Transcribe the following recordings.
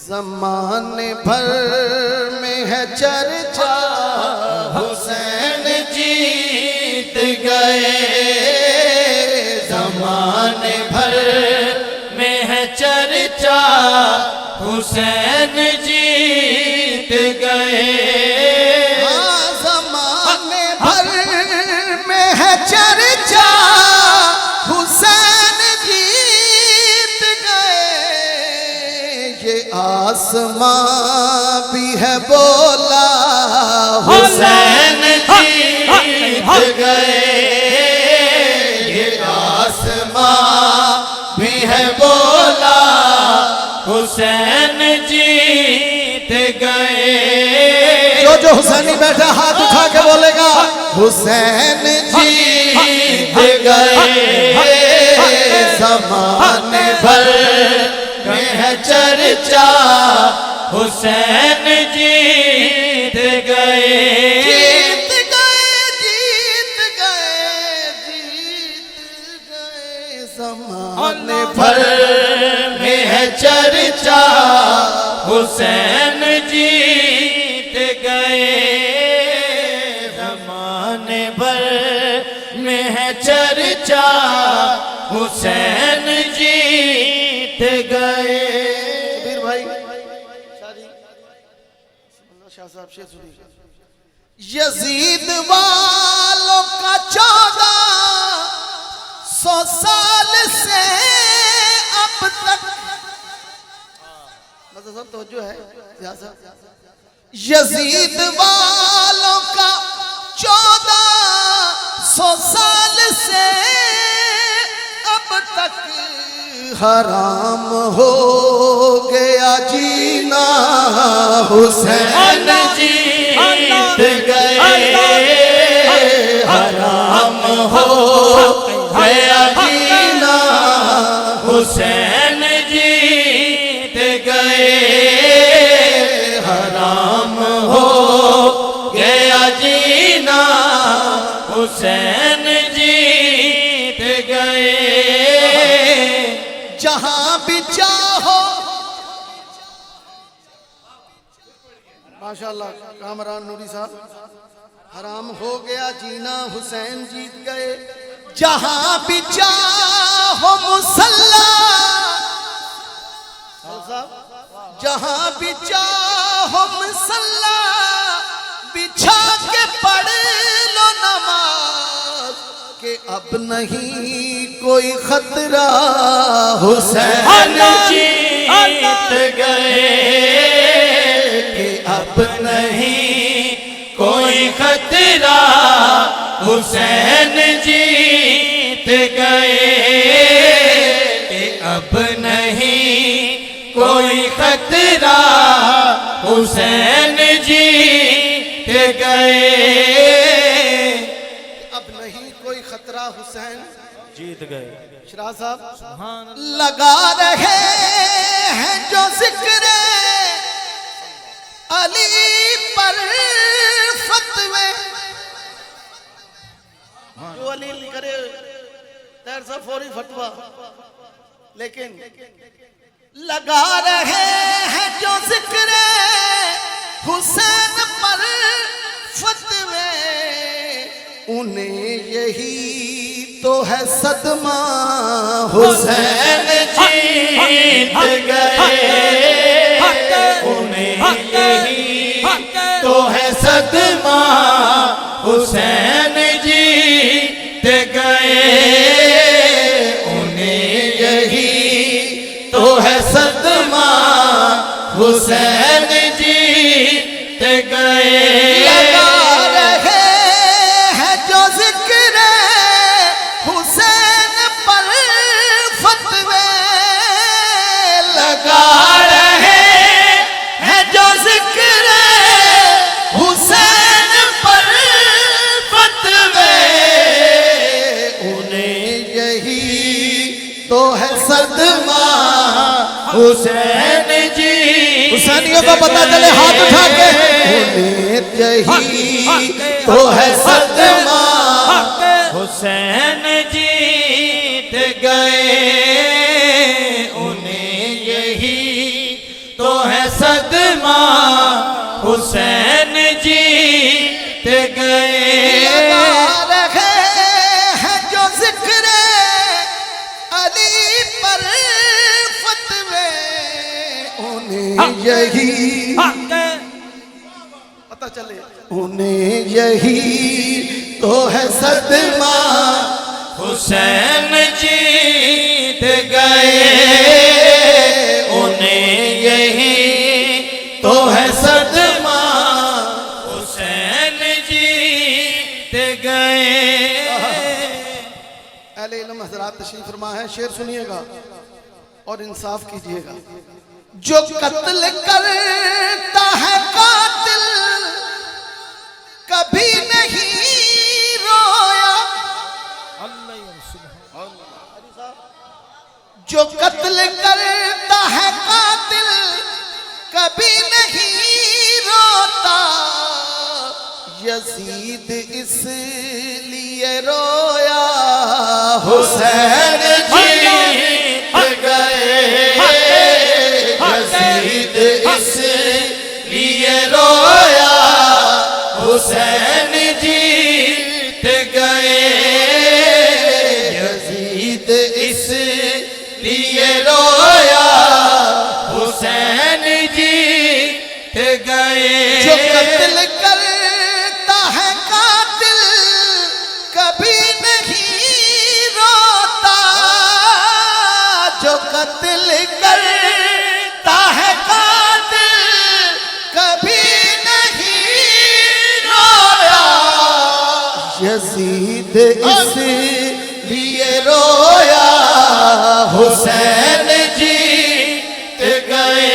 ज़माने भर में है चर्चा, हुसैन जीत गए। ज़माने भर में है चर्चा, हुसैन जीत गए। हाँ, ज़माने भर में है चर्चा, हुसैन जीत गए। ये आसमां भी है बोला, हुसैन जीत गए। ये आसमां भी है बोला, हुसैन जीत गए। जो हुसैनी बैठा हाथ उठा के बोलेगा हुसैन जीत गए। ज़माने भर में है चर्चा, हुसैन जीत गए। जीत गए, जीत गए, जीत गए। ज़माने भर में है चर्चा, हुसैन जीत गए। ज़माने भर में है चर्चा, हुसैन जीत गए। वीर भाई शाह साहब शेर सुनिए। यजीद वालों का 1400 साल से अब तक, मतलब सब तवज्जो है। यजीद वालों का 1400 साल से अब तक हराम हो गया जीना, हुसैन जीत गए। हराम हो गया जीना, हुसैन जीत गए। हराम हो गया जीना, हुसैन जीत गए। जहां भी चाहो, माशाल्लाह कामरान नूरी साहब, हराम हो गया जीना, हुसैन जीत गए। जहां भी चाहो मुसल्ला, जहां भी चाहो मुसल्ला, बिछा के पढ़ लो नमाज, कि अब नहीं कोई खतरा, हुसैन जीत गए। कि अब नहीं कोई खतरा, हुसैन जीत गए। कि अब नहीं कोई खतरा, हुसैन जीत गए। अब नहीं कोई खतरा, हुसैन जीत गए। शरा साहब लगा रहे हैं जो जिक्र अली पर फतवे, जो अली करे तैर सा फौरी फतवा, लेकिन लगा रहे हैं जो जिक्र हुसैन पर फतवे, उन्हें यही तो है सदमा, हुसैन जीत गए। उन्हें यही तो है सदमा, हुसैन जीत गए। उन्हें यही तो है सदमा, हुसैन जीत गए। लगा रहे हैं जो जिक्र हुसैन पर फतवे, लगा रहे हैं जो जिक्र हुसैन पर फतवे, उन्हें यही तो है सदमा, हुसैन जी। हुसैनियों को पता चले हाथ उठा के, उन्हें यही तो है सदमा, हुसैन जीत गए। उन्हें यही तो है सदमा हुसैन जीत गए। लगा रहे हैं जो जिक्र अली पर फतवे, उन्हें यही पता चले, उन्हें यही तो है सदमा हुसैन जीत गए। उन्हें यही तो है सदमा हुसैन जीत गए। अहले इल्म हज़रात तशरीफ फरमा है, शेर सुनिएगा और इंसाफ कीजिएगा। जो कत्ल करता है कातिल कभी नहीं रोया, जो कत्ल करता है कातिल कभी नहीं रोता, यजीद इसलिए रोया हुसैन जीत गए। यजीद इसलिए रोया हुसैन जीत गए। यजीद इसलिए रोया हुसैन जीत गए। जो कत्ल करता है कातिल कभी नहीं रोता, जो कत्ल करता है कातिल कभी नहीं रोया, यजीद इसलिए रोया हुसैन जीत गए।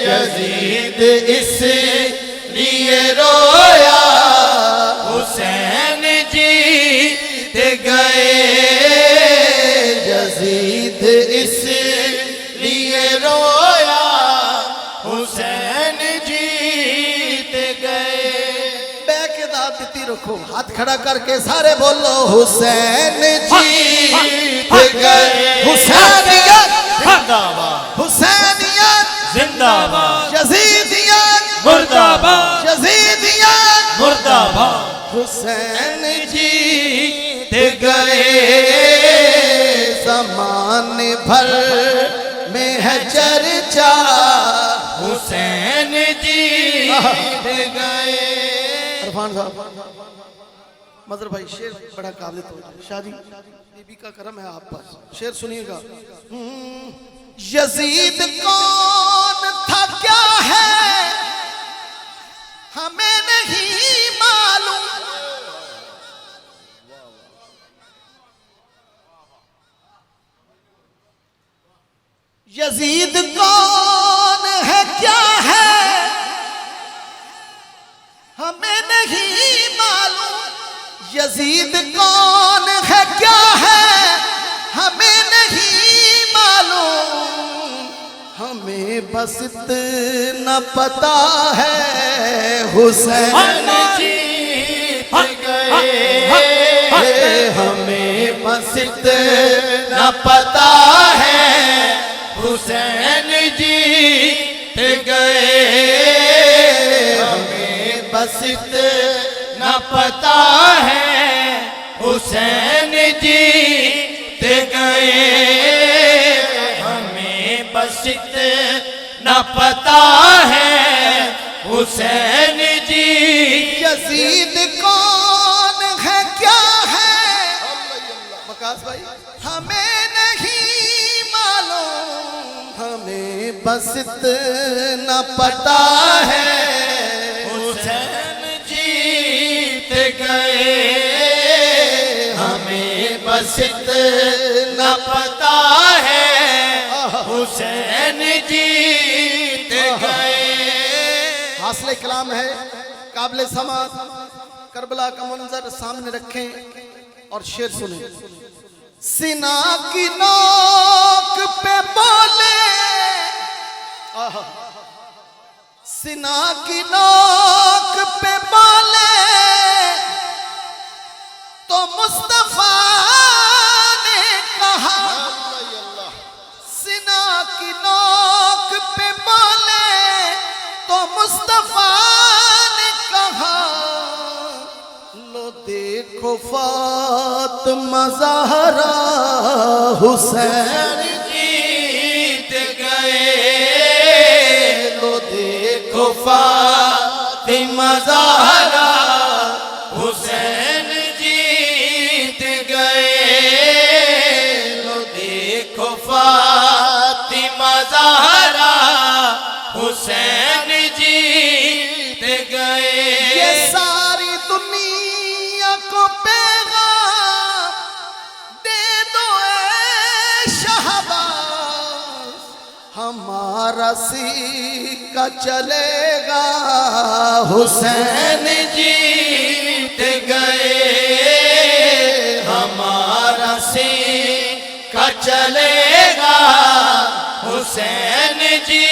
यजीद इसलिए रोया हुसैन जीत गए। यजीद इसलिए रोया हुसैन जीत गए। बेकिताब देती रखो, हाथ खड़ा करके सारे बोलो हुसैन जीत गए। हुसैनियत जिंदाबाद, हुसैनियत जिंदाबाद, यजीदियत मुर्दाबाद, यजीदियत मुर्दाबाद। हुसैन जीत गए। ज़मान भर में है चर्चा हुसैन जीत गए। इरफान साहब, मजर भाई, शेर बड़ा काबिल तो शादी बीबी का करम है आप पर, शेर सुनिएगा। यजीद कौन था क्या है हमें नहीं मालूम, यजीद कौन है क्या है हमें नहीं मालूम, यजीद कौन है क्या है हमें नहीं मालूम, हमें बस इतना पता है हुसैन जीत गए। हमें बस इतना पता है हुसैन जीत गए। हमें बस इतना पता है हुसैन जीत गए। हमें बस इतना पता है हुसैन जी। यजीद कौन है क्या है बकास भाई हमें नहीं मालूम, हमें बस इतना पता है हुसैन जीत गए। हमें बस इतना पता है हुसैन जीत गए। हासिल कलाम है, काबिल समात, करबला का मंजर सामने रखें और शेर सुने। सीना की नोक पे बोले, सीना की नोक पे बोले तो मुस्तफा ने कहा, सीना की नोक मुस्तफा ने कहा, लो देखो फातिमा ज़हरा हुसैन जीत गए, लो देखो फातिमा ज़हरा हुसैन जीत गए, लो देखो फातिमा ज़हरा हुसैन जीत गए। ये सारी दुनिया को पैगाम दे दो ए शहबाज, हमारा सिक्का चलेगा हुसैन जीत गए, हमारा सिक्का चलेगा हुसैन जी